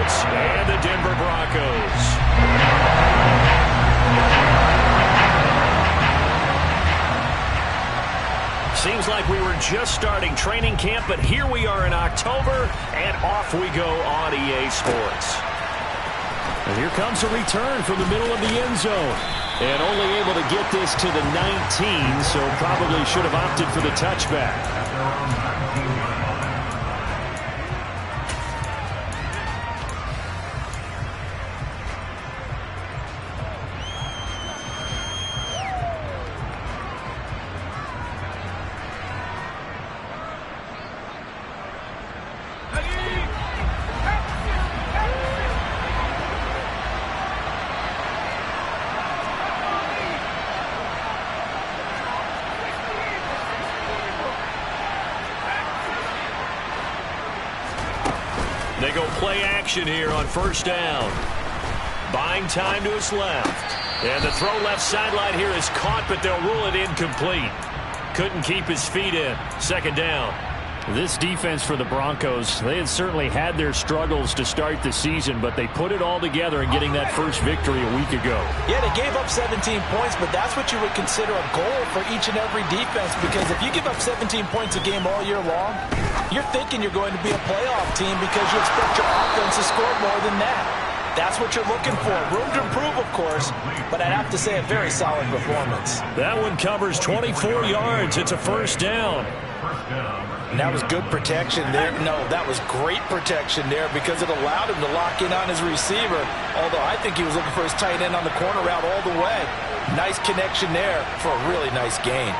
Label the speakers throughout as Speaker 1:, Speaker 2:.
Speaker 1: Colts and the Denver Broncos. Seems like we were just starting training camp, but here we are in October, and off we go on EA Sports. And here comes a return from the middle of the end zone. And only able to get this to the 19, so probably should have opted for the touchback. They go play action here on first down. Buying time to his left. And the throw left sideline here is caught, but they'll rule it incomplete. Couldn't keep his feet in. Second down. This defense for the Broncos, they had certainly had their struggles to start the season, but they put it all together in getting that first victory a week ago.
Speaker 2: Yeah, they gave up 17 points, but that's what you would consider a goal for each and every defense, because if you give up 17 points a game all year long, you're thinking you're going to be a playoff team because you expect your offense to score more than that. That's what you're looking for. Room to improve, of course, but I'd have to say a very solid performance.
Speaker 1: That one covers 24 yards. It's a first down.
Speaker 2: And that was good protection there. No, that was great protection there because it allowed him to lock in on his receiver, although I think he was looking for his tight end on the corner route all the way. Nice connection there for a really nice gain.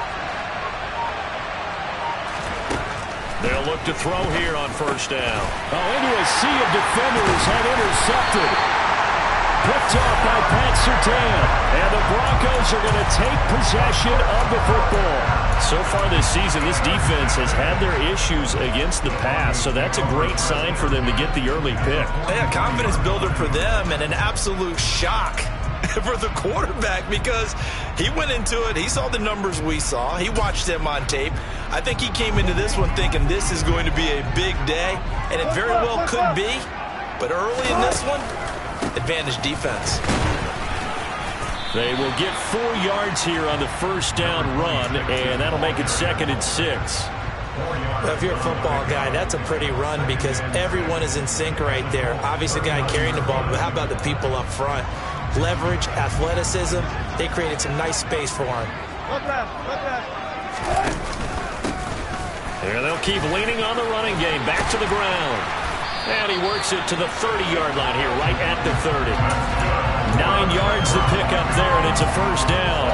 Speaker 1: They'll look to throw here on first down.
Speaker 3: Oh, into a sea of defenders and intercepted. Picked off by Pat Surtain.
Speaker 1: And the Broncos are going to take possession of the football. So far this season, this defense has had their issues against the pass, so that's a great sign for them to get the early pick.
Speaker 2: Yeah, confidence builder for them and an absolute shock for the quarterback because he went into it. He saw the numbers we saw. He watched them on tape. I think he came into this one thinking this is going to be a big day, and it very well could be. But early in this one, advantage defense.
Speaker 1: They will get 4 yards here on the first down run, and that'll make it 2nd and 6.
Speaker 2: Well, if you're a football guy, that's a pretty run because everyone is in sync right there. Obviously, the guy carrying the ball, but how about the people up front? Leverage, athleticism, they created some nice space for him.
Speaker 1: There they'll keep leaning on the running game. Back to the ground. And he works it to the 30-yard line here, right at the 30. 9 yards to pick up there, and it's a first down.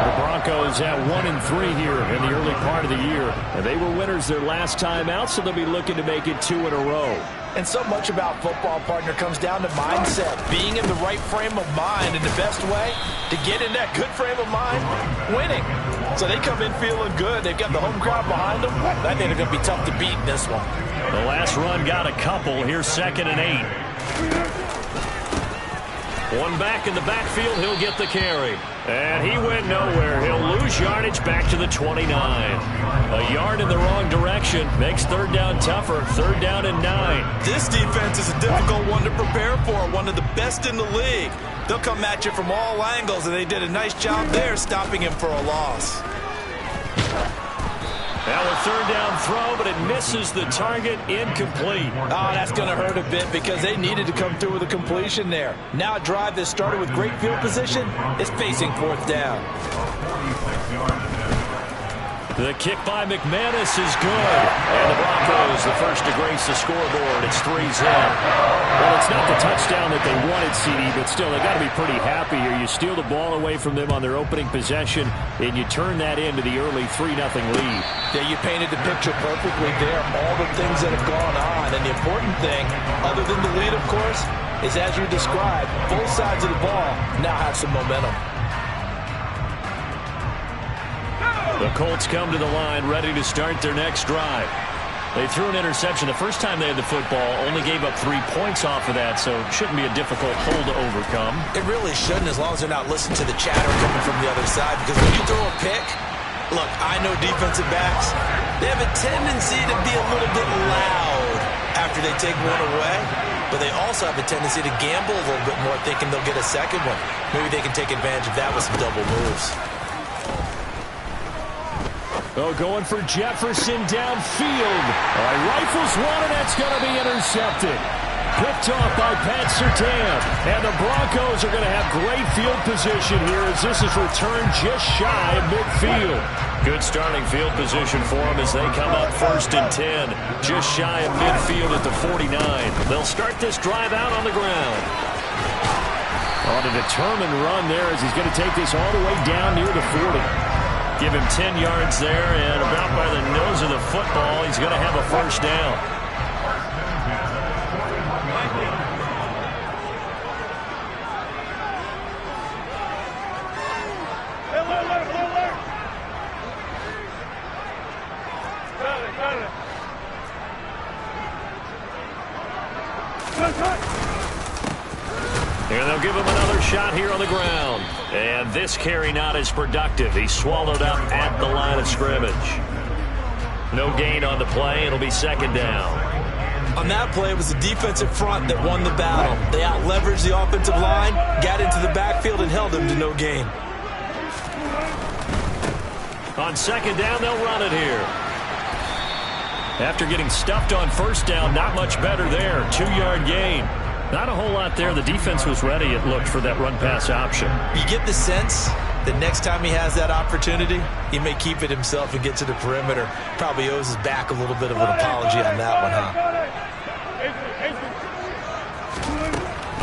Speaker 1: The Broncos at 1-3 here in the early part of the year. And they were winners their last time out, so they'll be looking to make it 2 in a row.
Speaker 2: And so much about football, partner, comes down to mindset. Being in the right frame of mind, and the best way to get in that good frame of mind, winning. So they come in feeling good. They've got the home crowd behind them. I think they're going to be tough to beat in this one.
Speaker 1: The last run got a couple. Here's 2nd and 8. One back in the backfield. He'll get the carry. And he went nowhere. He'll lose yardage back to the 29. A yard in the wrong direction makes 3rd down tougher. 3rd down and 9.
Speaker 2: This defense is a difficult one to prepare for. One of the best in the league. They'll come at you from all angles, and they did a nice job there stopping him for a loss.
Speaker 1: Now a 3rd down throw, but it misses the target. Incomplete.
Speaker 2: Oh, that's going to hurt a bit because they needed to come through with a completion there. Now a drive that started with great field position is facing 4th down.
Speaker 1: The kick by McManus is good. And the Broncos, the first to grace the scoreboard. It's 3-0. Well, it's not the touchdown that they wanted, CD, but still, they got to be pretty happy here. You steal the ball away from them on their opening possession, and you turn that into the early 3-0 lead.
Speaker 2: Yeah, you painted the picture perfectly there. All the things that have gone on. And the important thing, other than the lead, of course, is as you described, both sides of the ball now have some momentum.
Speaker 1: The Colts come to the line ready to start their next drive. They threw an interception the first time they had the football, only gave up 3 points off of that, so it shouldn't be a difficult hole to overcome.
Speaker 2: It really shouldn't, as long as they're not listening to the chatter coming from the other side, because when you throw a pick, look, I know defensive backs, they have a tendency to be a little bit loud after they take one away, but they also have a tendency to gamble a little bit more, thinking they'll get a second one. Maybe they can take advantage of that with some double moves.
Speaker 3: Oh, going for Jefferson downfield. Rifles one, and that's going to be intercepted. Picked off by Pat Surtain. And the Broncos are going to have great field position here as this is returned just shy of midfield.
Speaker 1: Good starting field position for them as they come up 1st and 10. Just shy of midfield at the 49. They'll start this drive out on the ground.
Speaker 3: On a determined run there as he's going to take this all the way down near the 40.
Speaker 1: Give him 10 yards there, and about by the nose of the football, he's going to have a first down. And they'll give him another shot here on the ground. And this carry not as productive. He's swallowed up at the line of scrimmage. No gain on the play. It'll be 2nd down.
Speaker 2: On that play, it was the defensive front that won the battle. They out-leveraged the offensive line, got into the backfield, and held him to no gain.
Speaker 1: On 2nd down, they'll run it here. After getting stuffed on 1st down, not much better there. 2-yard gain. Not a whole lot there. The defense was ready, it looked, for that run-pass option.
Speaker 2: You get the sense that next time he has that opportunity, he may keep it himself and get to the perimeter. Probably owes his back a little bit of an apology on that one, huh?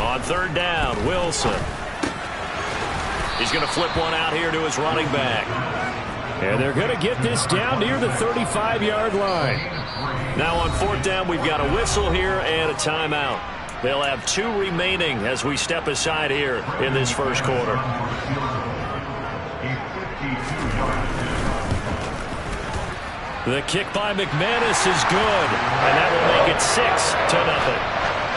Speaker 1: On 3rd down, Wilson. He's going to flip one out here to his running back.
Speaker 3: And they're going to get this down near the 35-yard line.
Speaker 1: Now on 4th down, we've got a whistle here and a timeout. They'll have 2 remaining as we step aside here in this 1st quarter. The kick by McManus is good, and that will make it 6-0.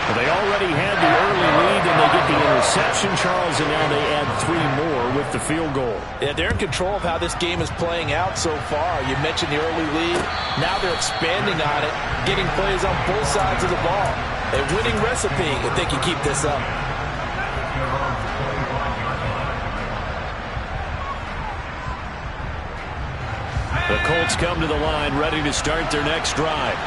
Speaker 3: Well, they already had the early lead, and they get the interception, Charles, and now they add 3 more with the field goal.
Speaker 4: Yeah, they're in control of how this game is playing out so far. You mentioned the early lead. Now they're expanding on it, getting plays on both sides of the ball. A winning recipe if they can keep this up.
Speaker 1: The Colts come to the line ready to start their next drive.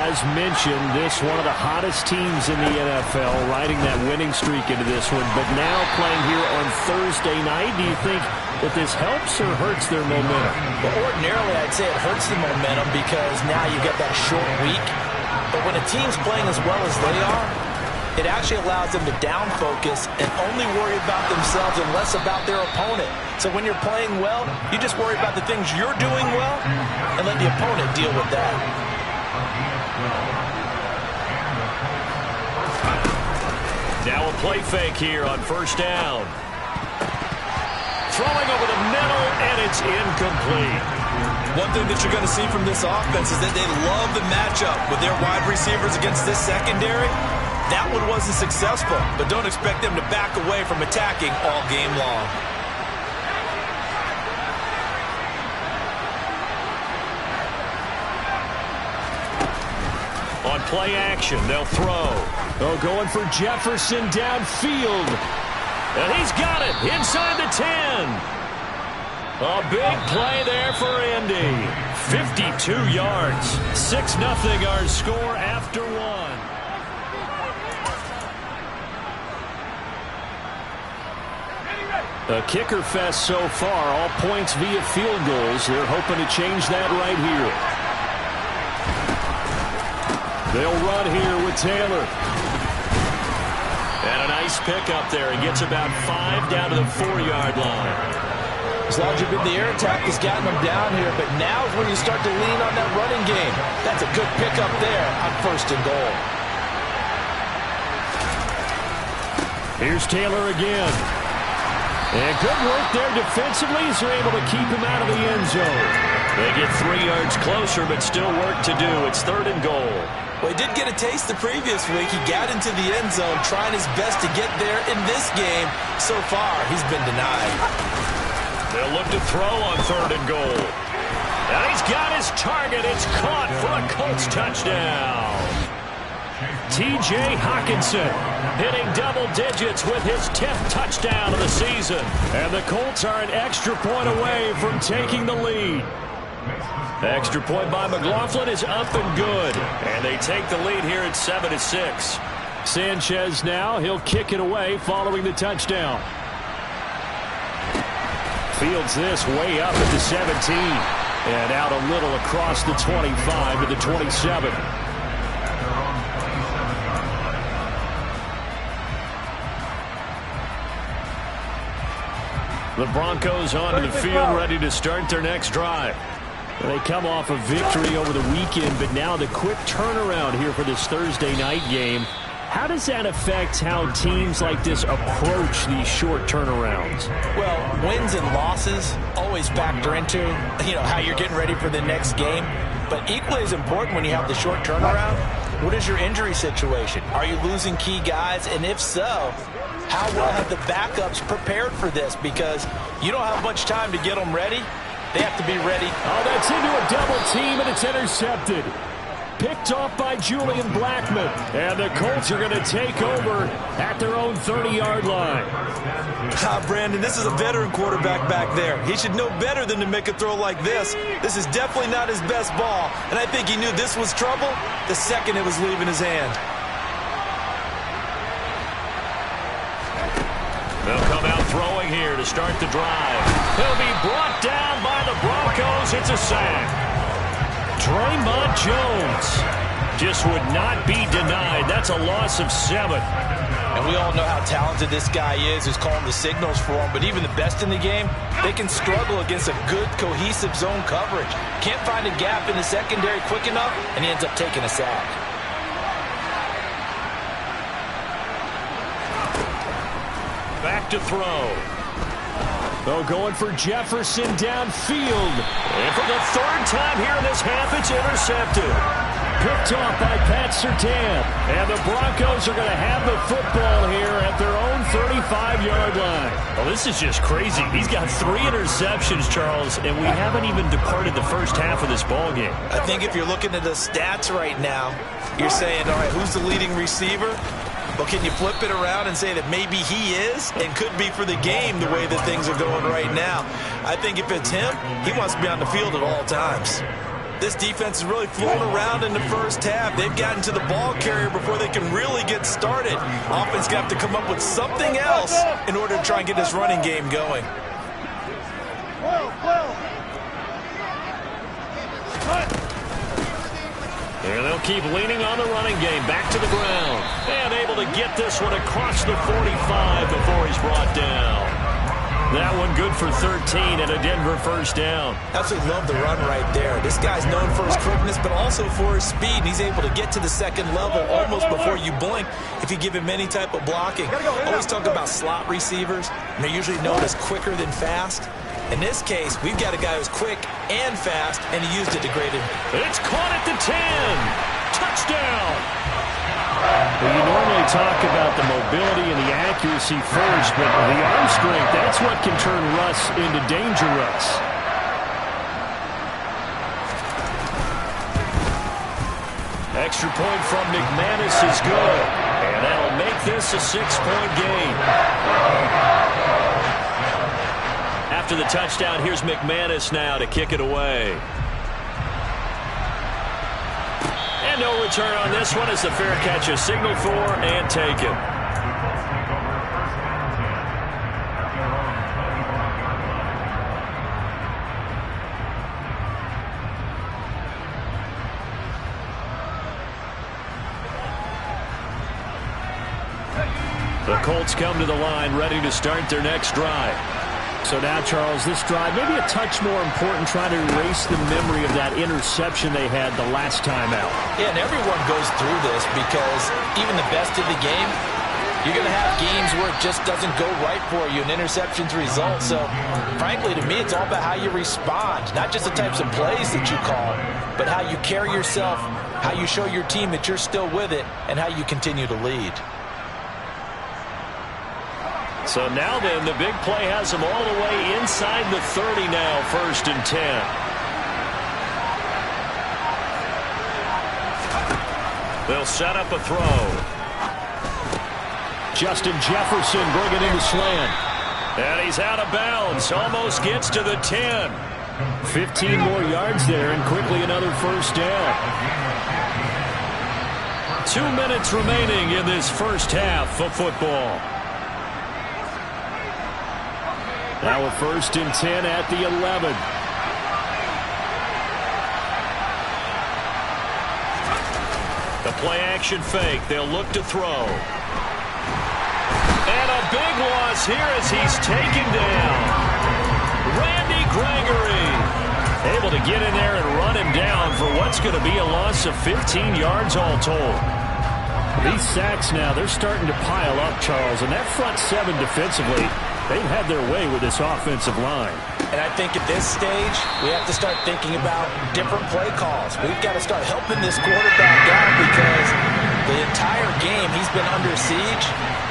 Speaker 3: As mentioned, this one of the hottest teams in the NFL, riding that winning streak into this one, but now playing here on Thursday night. Do you think that this helps or hurts their momentum?
Speaker 4: Well, ordinarily, I'd say it hurts the momentum because now you've got that short week. But when a team's playing as well as they are, it actually allows them to down focus and only worry about themselves and less about their opponent. So when you're playing well, you just worry about the things you're doing well and let the opponent deal with that.
Speaker 1: Now a play fake here on 1st down. Throwing over the middle, and it's incomplete.
Speaker 2: One thing that you're going to see from this offense is that they love the matchup with their wide receivers against this secondary. That one wasn't successful, but don't expect them to back away from attacking all game long.
Speaker 1: On play action, they'll throw.
Speaker 3: Oh, going for Jefferson downfield.
Speaker 1: And he's got it inside the 10. A big play there for Indy. 52 yards. 6-0 our score after 1.
Speaker 3: A kicker fest so far. All points via field goals. They're hoping to change that right here. They'll run here with Taylor.
Speaker 1: And a nice pickup there. He gets about 5 down to the 4-yard line.
Speaker 4: As long as the air attack has gotten them down here, but now is when you start to lean on that running game. That's a good pickup there on 1st and goal.
Speaker 3: Here's Taylor again. And good work there defensively as they're able to keep him out of the end zone.
Speaker 1: They get 3 yards closer, but still work to do. It's 3rd and goal.
Speaker 2: Well, he did get a taste the previous week. He got into the end zone, trying his best to get there in this game. So far, he's been denied.
Speaker 1: They'll look to throw on 3rd and goal. And he's got his target. It's caught for a Colts touchdown.
Speaker 3: T.J. Hockenson hitting double digits with his 10th touchdown of the season. And the Colts are an extra point away from taking the lead. Extra point by McLaughlin is up and good. And they take the lead here at 7-6. Sanchez now, he'll kick it away following the touchdown. Fields this way up at the 17. And out a little across the 25 to the 27. The Broncos onto the field, ready to start their next drive. They come off a victory over the weekend, but now the quick turnaround here for this Thursday night game. How does that affect how teams like this approach these short turnarounds?
Speaker 4: Well, wins and losses always factor into, how you're getting ready for the next game. But equally as important when you have the short turnaround, what is your injury situation? Are you losing key guys? And if so, how well have the backups prepared for this? Because you don't have much time to get them ready. They have to be ready.
Speaker 3: Oh, that's into a double team, and it's intercepted. Picked off by Julian Blackmon. And the Colts are going to take over at their own 30-yard line.
Speaker 2: Brandon, this is a veteran quarterback back there. He should know better than to make a throw like this. This is definitely not his best ball. And I think he knew this was trouble the second it was leaving his hand.
Speaker 1: They'll come out throwing here to start the drive. He'll be brought down by the Broncos. It's a sack. Draymond Jones just would not be denied. That's a loss of 7.
Speaker 4: And we all know how talented this guy is who's calling the signals for him. But even the best in the game, they can struggle against a good, cohesive zone coverage. Can't find a gap in the secondary quick enough, and he ends up taking a sack.
Speaker 1: Back to throw.
Speaker 3: They're going for Jefferson downfield.
Speaker 1: And for the third time here in this half, it's intercepted.
Speaker 3: Picked off by Pat Surtain. And the Broncos are going to have the football here at their own 35-yard line.
Speaker 1: Well, this is just crazy. He's got 3 interceptions, Charles, and we haven't even departed the first half of this ball game.
Speaker 2: I think if you're looking at the stats right now, you're saying, all right, who's the leading receiver? Well, can you flip it around and say that maybe he is and could be for the game the way that things are going right now? I think if it's him, he wants to be on the field at all times. This defense is really flown around in the first half. They've gotten to the ball carrier before they can really get started. Offense got to come up with something else in order to try and get this running game going.
Speaker 1: And they'll keep leaning on the running game. Back to the ground. And able to get this one across the 45 before he's brought down. That one good for 13 and a Denver first down.
Speaker 2: Absolutely love the run right there. This guy's known for his quickness, but also for his speed. He's able to get to the second level almost before you blink if you give him any type of blocking. Always talk about slot receivers, and they're usually known as quicker than fast. In this case, we've got a guy who's quick and fast, and he used it to great advantage.
Speaker 1: It's caught at the 10. Touchdown.
Speaker 3: Well, you normally talk about the mobility and the accuracy first, but the arm strength, that's what can turn Russ into dangerous.
Speaker 1: Extra point from McManus is good. And that'll make this a 6-point game. After the touchdown, here's McManus now to kick it away. And no return on this one as the fair catch is signaled for and taken. The Colts come to the line ready to start their next drive.
Speaker 3: So now, Charles, this drive maybe a touch more important, trying to erase the memory of that interception they had the last time out.
Speaker 4: Yeah, and everyone goes through this because even the best of the game, you're going to have games where it just doesn't go right for you, and interceptions result. So, frankly, to me, it's all about how you respond, not just the types of plays that you call, but how you carry yourself, how you show your team that you're still with it, and how you continue to lead.
Speaker 1: So now then, the big play has them all the way inside the 30 now, 1st and 10. They'll set up a throw.
Speaker 3: Justin Jefferson bringing in the slant.
Speaker 1: And he's out of bounds. Almost gets to the 10.
Speaker 3: 15 more yards there, and quickly another first down.
Speaker 1: 2 minutes remaining in this first half of football.
Speaker 3: Now a 1st and 10 at the 11.
Speaker 1: The play-action fake. They'll look to throw. And a big loss here as he's taken down. Randy Gregory able to get in there and run him down for what's going to be a loss of 15 yards all told.
Speaker 3: These sacks now, they're starting to pile up, Charles. And that front seven defensively, they've had their way with this offensive line.
Speaker 4: And I think at this stage, we have to start thinking about different play calls. We've got to start helping this quarterback out because the entire game he's been under siege.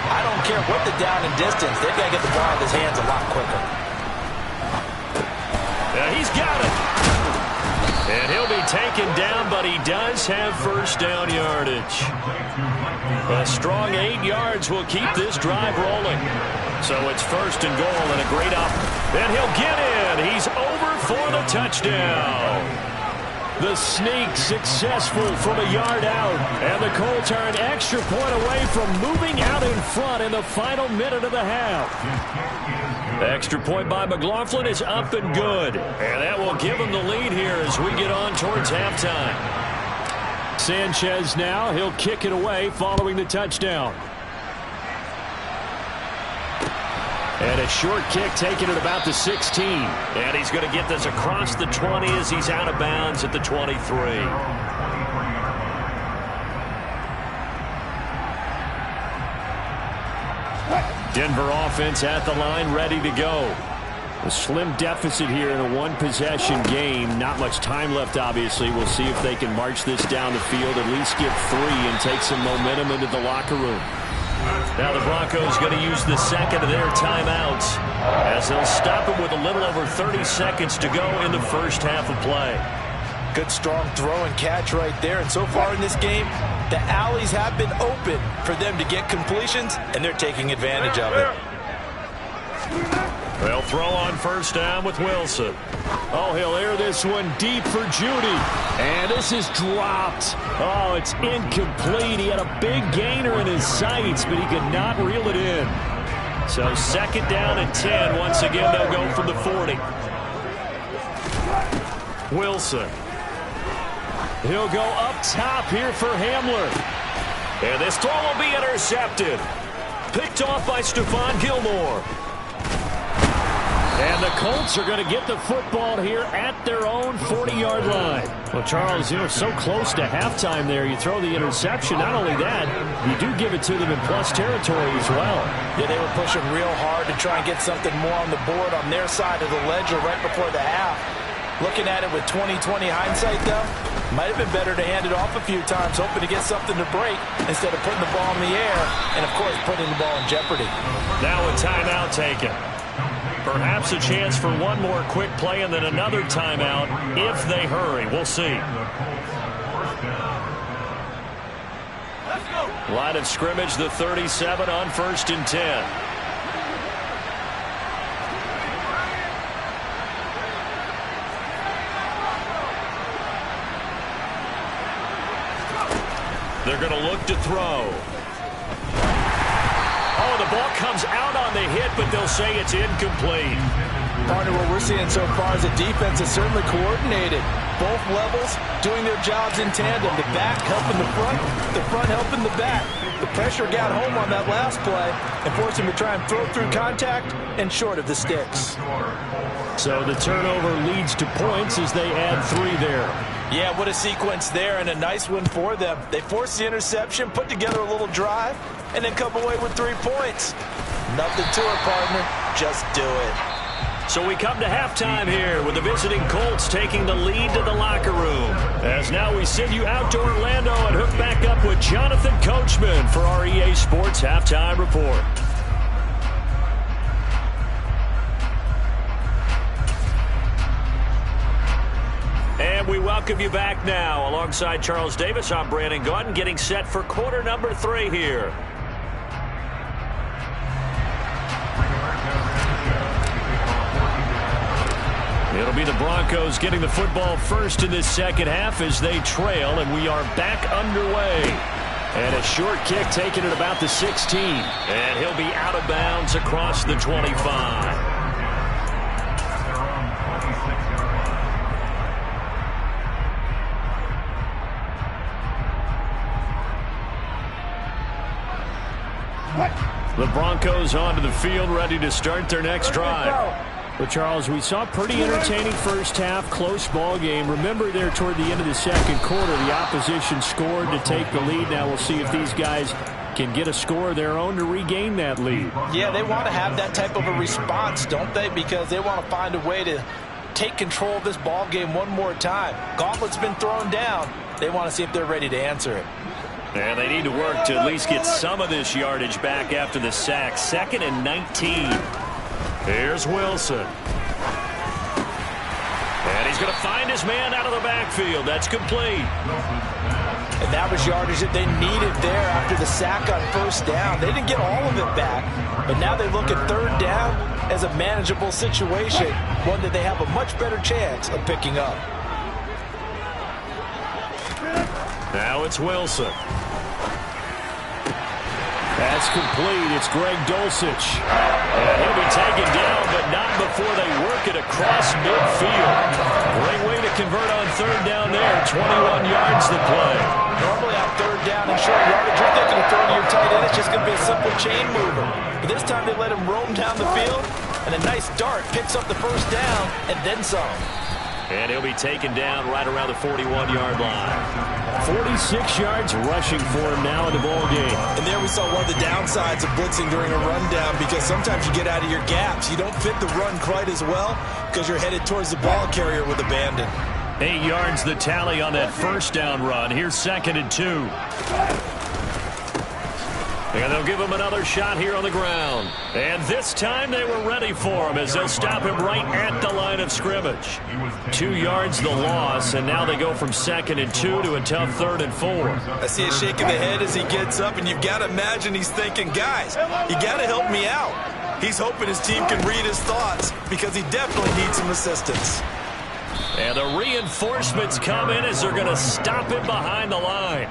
Speaker 4: I don't care what the down and distance. They've got to get the ball in his hands a lot quicker.
Speaker 1: He's got it. And he'll be taken down, but he does have first down yardage. A strong 8 yards will keep this drive rolling. So it's 1st and goal and a great up. And he'll get in. He's over for the touchdown.
Speaker 3: The sneak successful from a yard out. And the Colts are an extra point away from moving out in front in the final minute of the half.
Speaker 1: Extra point by McLaughlin is up and good. And that will give him the lead here as we get on towards halftime.
Speaker 3: Sanchez now, he'll kick it away following the touchdown. And a short kick taken at about the 16.
Speaker 1: And he's going to get this across the 20 as he's out of bounds at the 23.
Speaker 3: Denver offense at the line, ready to go. A slim deficit here in a one-possession game. Not much time left, obviously. We'll see if they can march this down the field, at least get 3 and take some momentum into the locker room.
Speaker 1: Now the Broncos going to use the second of their timeouts as they'll stop him with a little over 30 seconds to go in the first half of play.
Speaker 4: Good, strong throw and catch right there. And so far in this game, the alleys have been open for them to get completions, and they're taking advantage of it.
Speaker 1: They'll throw on first down with Wilson.
Speaker 3: Oh, he'll air this one deep for Judy. And this is dropped. Oh, it's incomplete. He had a big gainer in his sights, but he could not reel it in.
Speaker 1: So 2nd down and 10. Once again, they'll go from the 40. Wilson.
Speaker 3: He'll go up top here for Hamler.
Speaker 1: And this throw will be intercepted. Picked off by Stephon Gilmore.
Speaker 3: And the Colts are going to get the football here at their own 40-yard line. Well, Charles, so close to halftime there. You throw the interception. Not only that, you do give it to them in plus territory as well.
Speaker 4: Yeah, they were pushing real hard to try and get something more on the board on their side of the ledger right before the half. Looking at it with 20/20 hindsight, though, might have been better to hand it off a few times, hoping to get something to break instead of putting the ball in the air and, of course, putting the ball in jeopardy.
Speaker 1: Now a timeout taken. Perhaps a chance for one more quick play and then another timeout if they hurry. We'll see. Line of scrimmage, the 37 on 1st and 10. They're going to look to throw. Oh, the ball comes out on the hit, but they'll say it's incomplete.
Speaker 4: Partner, what we're seeing so far is the defense is certainly coordinated. Both levels doing their jobs in tandem. The back helping the front helping the back. The pressure got home on that last play and forced him to try and throw through contact and short of the sticks.
Speaker 3: So the turnover leads to points as they add 3 there.
Speaker 4: Yeah, what a sequence there, and a nice one for them. They forced the interception, put together a little drive, and then come away with 3 points. Nothing to it, partner. Just do it.
Speaker 1: So we come to halftime here with the visiting Colts taking the lead to the locker room. As now we send you out to Orlando and hook back up with Jonathan Coachman for our EA Sports Halftime Report. And we welcome you back now. Alongside Charles Davis, I'm Brandon Gaudin, getting set for quarter number 3 here. It'll be the Broncos getting the football first in this second half as they trail, and we are back underway. And a short kick taken at about the 16. And he'll be out of bounds across the 25. The Broncos onto the field, ready to start their next drive.
Speaker 3: Well, Charles, we saw a pretty entertaining first half, close ball game. Remember there toward the end of the second quarter, the opposition scored to take the lead. Now we'll see if these guys can get a score of their own to regain that lead.
Speaker 4: Yeah, they want to have that type of a response, don't they? Because they want to find a way to take control of this ball game one more time. Gauntlet's been thrown down. They want to see if they're ready to answer it.
Speaker 1: And they need to work to at least get some of this yardage back after the sack. 2nd and 19. Here's Wilson. And he's going to find his man out of the backfield. That's complete.
Speaker 4: And that was yardage that they needed there after the sack on first down. They didn't get all of it back, but now they look at third down as a manageable situation, one that they have a much better chance of picking up.
Speaker 1: Now it's Wilson.
Speaker 3: That's complete. It's Greg Dulcich.
Speaker 1: And he'll be taken down, but not before they work it across midfield. Great way to convert on third down there. 21 yards to play.
Speaker 4: Normally on third down and short yardage, you're thinking of throwing to your tight end. It's just going to be a simple chain mover. But this time they let him roam down the field, and a nice dart picks up the first down and then some.
Speaker 1: And he'll be taken down right around the 41-yard line.
Speaker 3: 46 yards rushing for him now in the ball game.
Speaker 2: And there we saw one of the downsides of blitzing during a rundown, because sometimes you get out of your gaps. You don't fit the run quite as well because you're headed towards the ball carrier with abandon.
Speaker 1: 8 yards the tally on that first down run. Here's 2nd and 2. And they'll give him another shot here on the ground. And this time they were ready for him as they'll stop him right at the line of scrimmage. 2 yards the loss, and now they go from 2nd and 2 to a tough 3rd and 4.
Speaker 2: I see a shake of the head as he gets up, and you've got to imagine he's thinking, guys, you got to help me out. He's hoping his team can read his thoughts because he definitely needs some assistance.
Speaker 1: And the reinforcements come in as they're going to stop him behind the line.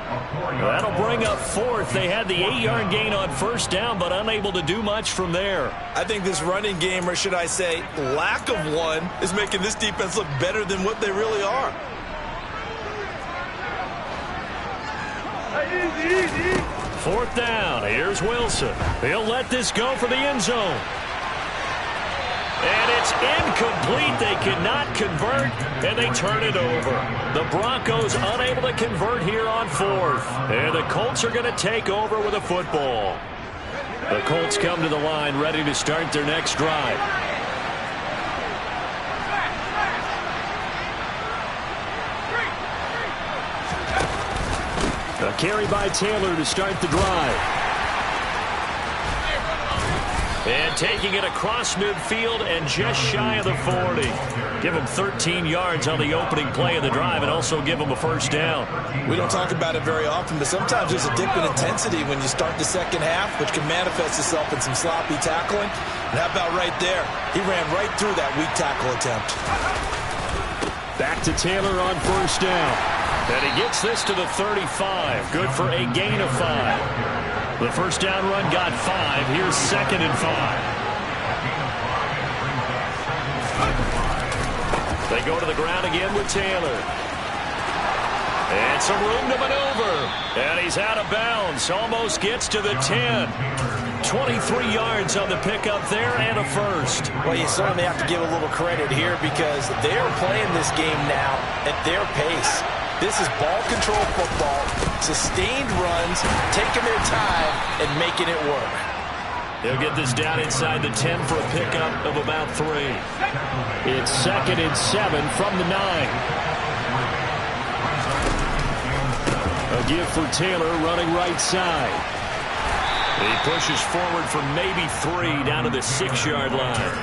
Speaker 1: That'll bring up 4th. They had the 8-yard gain on first down, but unable to do much from there.
Speaker 2: I think this running game, or should I say lack of one, is making this defense look better than what they really are.
Speaker 1: Fourth down. Here's Wilson. He'll let this go for the end zone. And it's incomplete. They cannot convert, and they turn it over. The Broncos unable to convert here on 4th. And the Colts are going to take over with a football. The Colts come to the line ready to start their next drive.
Speaker 3: A carry by Taylor to start the drive.
Speaker 1: And taking it across midfield and just shy of the 40. Give him 13 yards on the opening play of the drive and also give him a first down.
Speaker 2: We don't talk about it very often, but sometimes there's a dip in intensity when you start the second half, which can manifest itself in some sloppy tackling. And how about right there? He ran right through that weak tackle attempt.
Speaker 3: Back to Taylor on first down.
Speaker 1: And he gets this to the 35. Good for a gain of 5. The first down run got 5. Here's 2nd and 5. They go to the ground again with Taylor. And some room to maneuver. And he's out of bounds. Almost gets to the 10. 23 yards on the pickup there and a first.
Speaker 4: Well, you certainly have to give a little credit here because they're playing this game now at their pace. This is ball control football, sustained runs, taking their time and making it work.
Speaker 1: They'll get this down inside the 10 for a pickup of about 3.
Speaker 3: It's 2nd and 7 from the 9. A give for Taylor running right side.
Speaker 1: He pushes forward for maybe 3 down to the 6-yard line.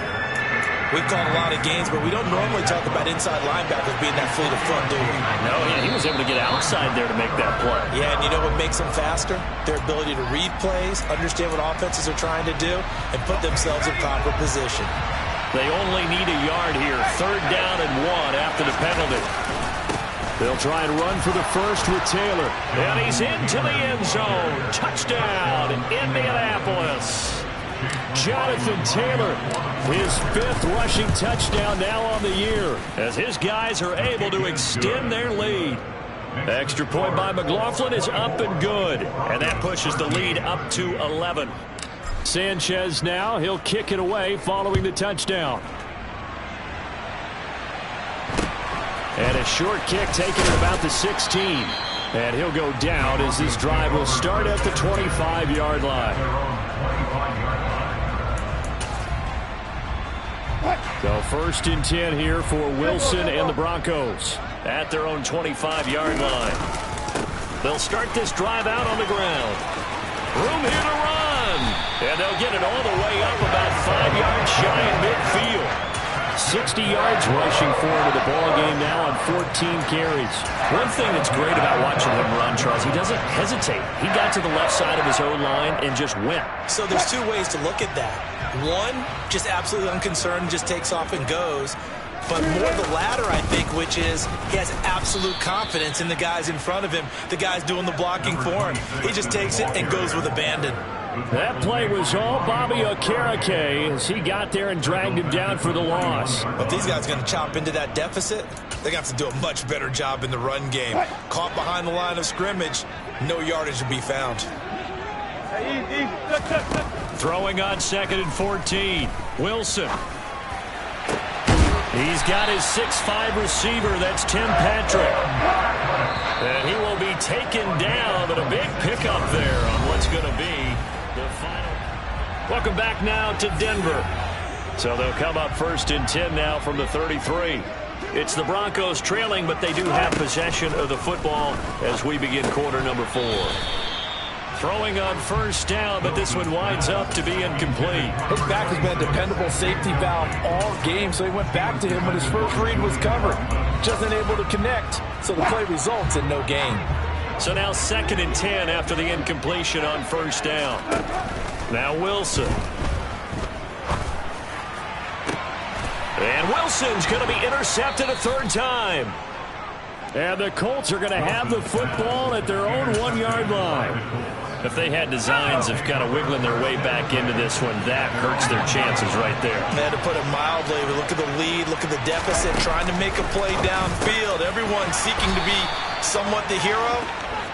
Speaker 4: We've called a lot of games, but we don't normally talk about inside linebackers being that fleet of foot, do we?
Speaker 1: No, he was able to get outside there to make that play.
Speaker 4: Yeah, and you know what makes them faster? Their ability to read plays, understand what offenses are trying to do, and put themselves in proper position.
Speaker 1: They only need a yard here. 3rd down and 1 after the penalty. They'll try and run for the first with Taylor. And he's into the end zone. Touchdown, Indianapolis. Jonathan Taylor, his 5th rushing touchdown now on the year, as his guys are able to extend their lead. Extra point by McLaughlin is up and good, and that pushes the lead up to 11. Sanchez now, he'll kick it away following the touchdown. And a short kick taken at about the 16. And he'll go down as this drive will start at the 25-yard line. So 1st and 10 here for Wilson and the Broncos at their own 25-yard line. They'll start this drive out on the ground. Room here to run. And they'll get it all the way up about 5 yards shy in midfield. 60 yards rushing forward to the ball game now on 14 carries. One thing that's great about watching him run, Charles, he doesn't hesitate. He got to the left side of his own line and just went.
Speaker 4: So there's 2 ways to look at that. One, just absolutely unconcerned, just takes off and goes. But more the latter, I think, which is he has absolute confidence in the guys in front of him, the guys doing the blocking for him. He just takes it and goes with abandon.
Speaker 3: That play was all Bobby Okereke as he got there and dragged him down for the loss.
Speaker 4: If these guys are going to chop into that deficit, they're going to have to do a much better job in the run game. Caught behind the line of scrimmage, no yardage to be found.
Speaker 1: Throwing on 2nd and 14. Wilson. He's got his 6'5 receiver. That's Tim Patrick. And he will be taken down, but a big pickup there on what's going to be the final. Welcome back now to Denver. So they'll come up 1st and 10 now from the 33. It's the Broncos trailing, but they do have possession of the football as we begin quarter number 4. Throwing on 1st down, but this one winds up to be incomplete.
Speaker 5: His back has been a dependable safety valve all game, so he went back to him when his first read was covered. Just unable to connect, so the play results in no gain.
Speaker 1: So now 2nd and 10 after the incompletion on 1st down. Now Wilson. And Wilson's going to be intercepted a 3rd time.
Speaker 3: And the Colts are going to have the football at their own 1-yard line.
Speaker 1: If they had designs of kind of wiggling their way back into this one, that hurts their chances right there.
Speaker 4: Man, to put it mildly, look at the lead, look at the deficit, trying to make a play downfield. Everyone seeking to be somewhat the hero.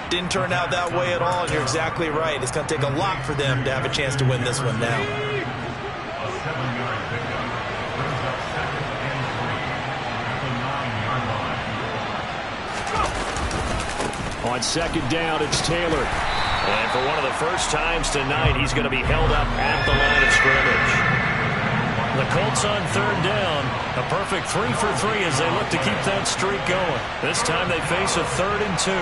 Speaker 4: Didn't turn out that way at all, and you're exactly right. It's going to take a lot for them to have a chance to win this one now.
Speaker 3: On 2nd down, it's Taylor.
Speaker 1: And for one of the first times tonight, he's going to be held up at the line of scrimmage. The Colts on 3rd down. A perfect 3 for 3 as they look to keep that streak going. This time they face a 3rd and 2.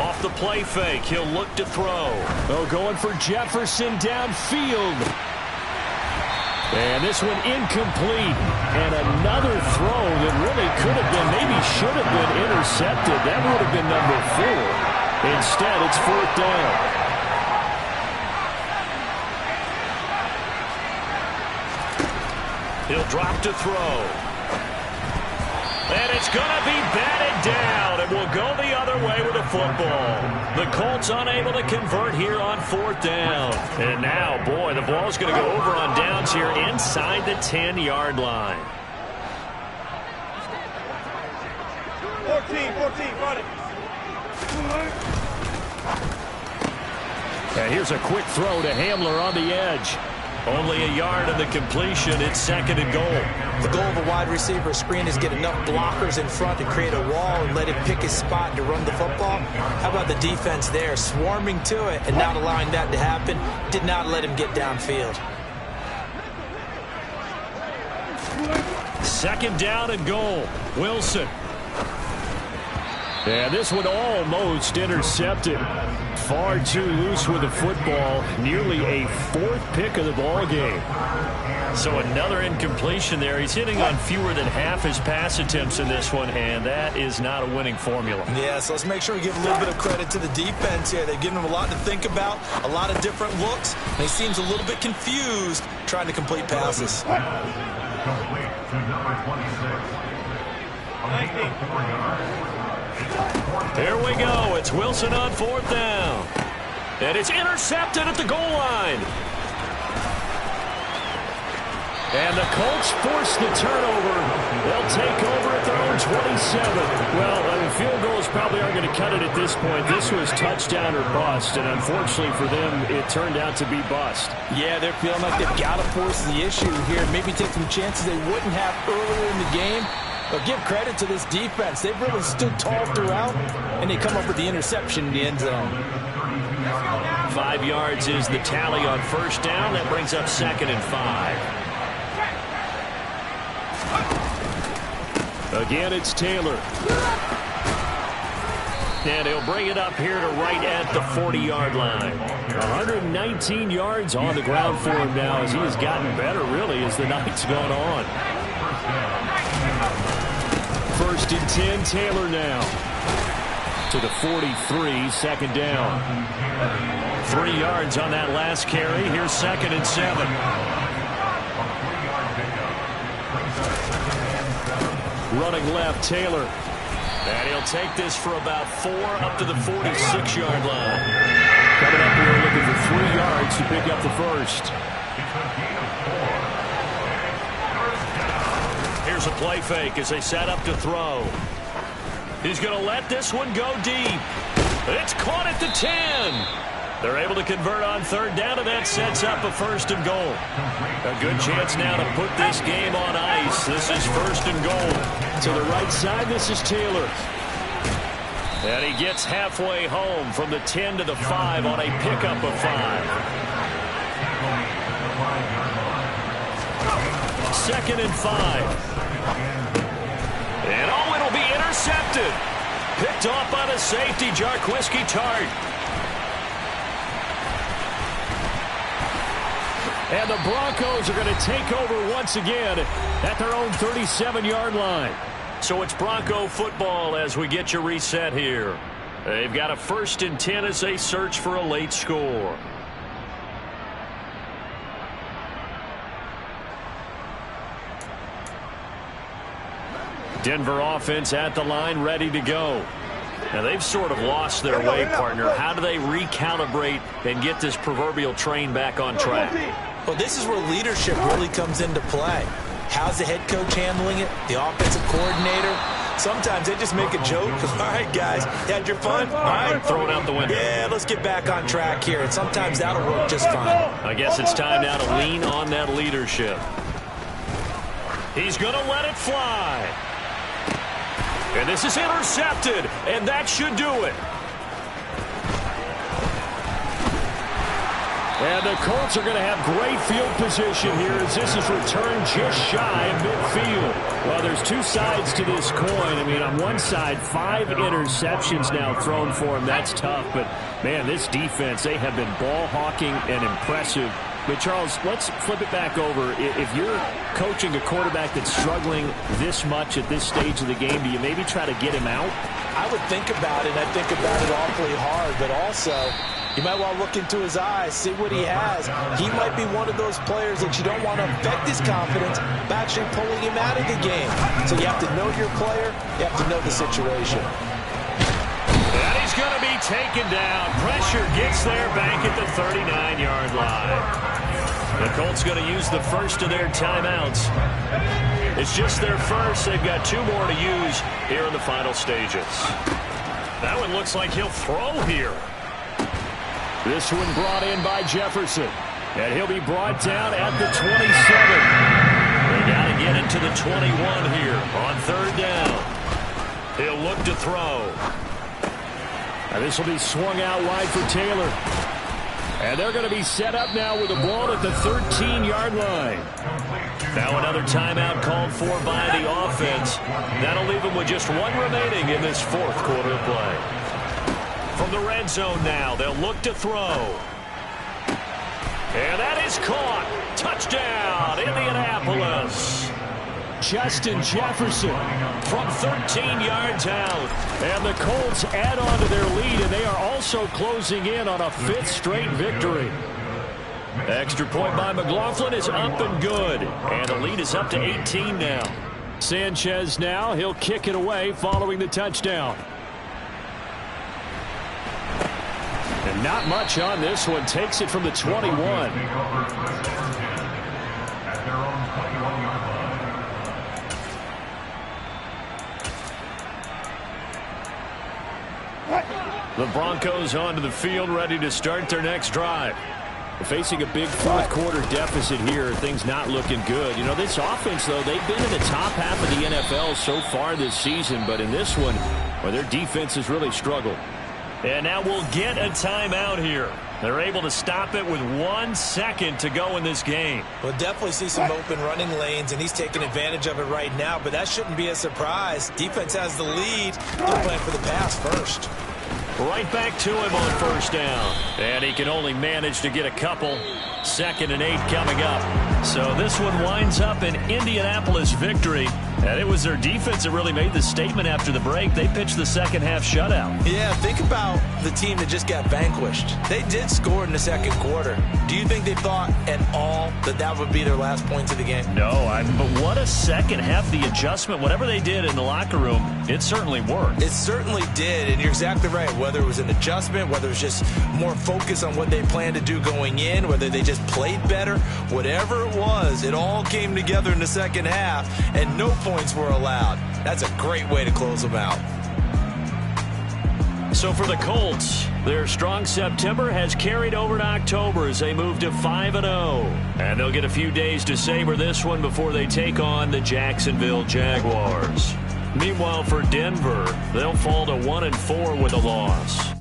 Speaker 1: Off the play fake, he'll look to throw.
Speaker 3: Oh, going for Jefferson downfield. And this one incomplete. And another throw that really could have been, maybe should have been intercepted. That would have been number 4. Instead, it's 4th down.
Speaker 1: He'll drop to throw. And it's going to be batted down, and will go the other way with the football. The Colts unable to convert here on 4th down. And now, boy, the ball's going to go over on downs here inside the 10-yard line.
Speaker 6: 14, run it.
Speaker 3: And here's a quick throw to Hamler on the edge.
Speaker 1: Only a yard of the completion. It's 2nd and goal.
Speaker 4: The goal of a wide receiver screen is get enough blockers in front to create a wall and let him pick his spot to run the football. How about the defense there, swarming to it and not allowing that to happen? Did not let him get downfield.
Speaker 1: 2nd down and goal. Wilson.
Speaker 3: And this one almost intercepted. Far too loose with the football. Nearly a fourth pick of the ball game.
Speaker 1: So another incompletion there. He's hitting on fewer than half his pass attempts in this one, and that is not a winning formula.
Speaker 2: Yeah, so let's make sure we give a little bit of credit to the defense here. They've given him a lot to think about, a lot of different looks, and he seems a little bit confused trying to complete passes.
Speaker 1: Here we go. It's Wilson on fourth down. And it's intercepted at the goal line. And the Colts force the turnover. They'll take over at their own 27. Well, field goals probably aren't going to cut it at this point. This was touchdown or bust, and unfortunately for them, it turned out to be bust.
Speaker 5: Yeah, they're feeling like they've got to force the issue here. Maybe take some chances they wouldn't have earlier in the game. But give credit to this defense. They've really stood tall throughout, and they come up with the interception in the end zone.
Speaker 1: 5 yards is the tally on first down. That brings up 2nd and 5.
Speaker 3: Again, it's Taylor.
Speaker 1: And he'll bring it up here to right at the 40-yard line.
Speaker 3: 119 yards on the ground for him now as he has gotten better, really, as the night's gone on. 1st and 10, Taylor now. To the 43, 2nd down.
Speaker 1: 3 yards on that last carry. Here's 2nd and 7.
Speaker 3: Running left, Taylor.
Speaker 1: And he'll take this for about 4 up to the 46-yard line.
Speaker 3: Coming up here looking for 3 yards to pick up the first.
Speaker 1: Here's a play fake as they set up to throw. He's going to let this one go deep. It's caught at the 10. They're able to convert on 3rd down, and that sets up a 1st and goal. A good chance now to put this game on ice. This is 1st and goal.
Speaker 3: To the right side, this is Taylor.
Speaker 1: And he gets halfway home from the 10 to the 5 on a pickup of 5. 2nd and 5. And it'll be intercepted. Picked off by the safety, Jarquiski Tart.
Speaker 3: And the Broncos are going to take over once again at their own 37-yard line.
Speaker 1: So it's Bronco football as we get you reset here. They've got a 1st and 10 as they search for a late score. Denver offense at the line, ready to go. Now, they've sort of lost their way, partner. How do they recalibrate and get this proverbial train back on track?
Speaker 2: Well, this is where leadership really comes into play. How's the head coach handling it? The offensive coordinator? Sometimes they just make a joke. All right, guys, had your fun? All right,
Speaker 1: throw it out the window.
Speaker 2: Yeah, let's get back on track here. And sometimes that'll work just fine.
Speaker 1: I guess it's time now to lean on that leadership. He's going to let it fly. And this is intercepted, and that should do it.
Speaker 3: And the Colts are going to have great field position here as this is returned just shy of midfield. Well, there's two sides to this coin. I mean, on one side, 5 interceptions now thrown for him. That's tough. But, man, this defense, they have been ball hawking and impressive. But, Charles, let's flip it back over. If you're coaching a quarterback that's struggling this much at this stage of the game, do you maybe try to get him out?
Speaker 4: I would think about it. I think about it awfully hard. But also, you might want to look into his eyes, see what he has. He might be one of those players that you don't want to affect his confidence by actually pulling him out of the game. So you have to know your player. You have to know the situation.
Speaker 1: And he's going to be taken down. Pressure gets there back at the 39-yard line. The Colts going to use the first of their timeouts. It's just their first. They've got 2 more to use here in the final stages. That one looks like he'll throw here.
Speaker 3: This one brought in by Jefferson. And he'll be brought down at the 27. They
Speaker 1: got to get into the 21 here on 3rd down. He'll look to throw.
Speaker 3: And this will be swung out wide for Taylor. And they're going to be set up now with the ball at the 13-yard line. Now another timeout called for by the offense. That'll leave them with just one remaining in this fourth quarter of play. From the red zone now, they'll look to throw. And that is caught. Touchdown, Indianapolis. Justin Jefferson from 13 yards out. And the Colts add on to their lead, and they are also closing in on a fifth straight victory. Extra point by McLaughlin is up and good. And the lead is up to 18 now. Sanchez now, he'll kick it away following the touchdown. And not much on this one. Takes it from the 21. The Broncos onto the field, ready to start their next drive. Facing a big fourth quarter deficit here, things not looking good. You know, this offense, though, they've been in the top half of the NFL so far this season, but in this one, well, their defense has really struggled.
Speaker 1: And now we'll get a timeout here. They're able to stop it with 1 second to go in this game.
Speaker 4: We'll definitely see some open running lanes, and he's taking advantage of it right now, but that shouldn't be a surprise. Defense has the lead. They're playing for the pass first.
Speaker 1: Right back to him on first down. And he can only manage to get a couple. 2nd and 8 coming up. So this one winds up an Indianapolis victory. And it was their defense that really made the statement after the break. They pitched the second half shutout.
Speaker 4: Yeah, think about the team that just got vanquished. They did score in the second quarter. Do you think they thought at all that that would be their last points of the game?
Speaker 1: No, but what a second half. The adjustment, whatever they did in the locker room, it certainly worked.
Speaker 4: It certainly did, and you're exactly right. Whether it was an adjustment, whether it was just more focus on what they planned to do going in, whether they just played better, whatever it was, it all came together in the second half, and no points were allowed. That's a great way to close them out.
Speaker 1: So for the Colts, their strong September has carried over to October as they move to 5-0. And they'll get a few days to savor this one before they take on the Jacksonville Jaguars. Meanwhile, for Denver, they'll fall to 1-4 with a loss.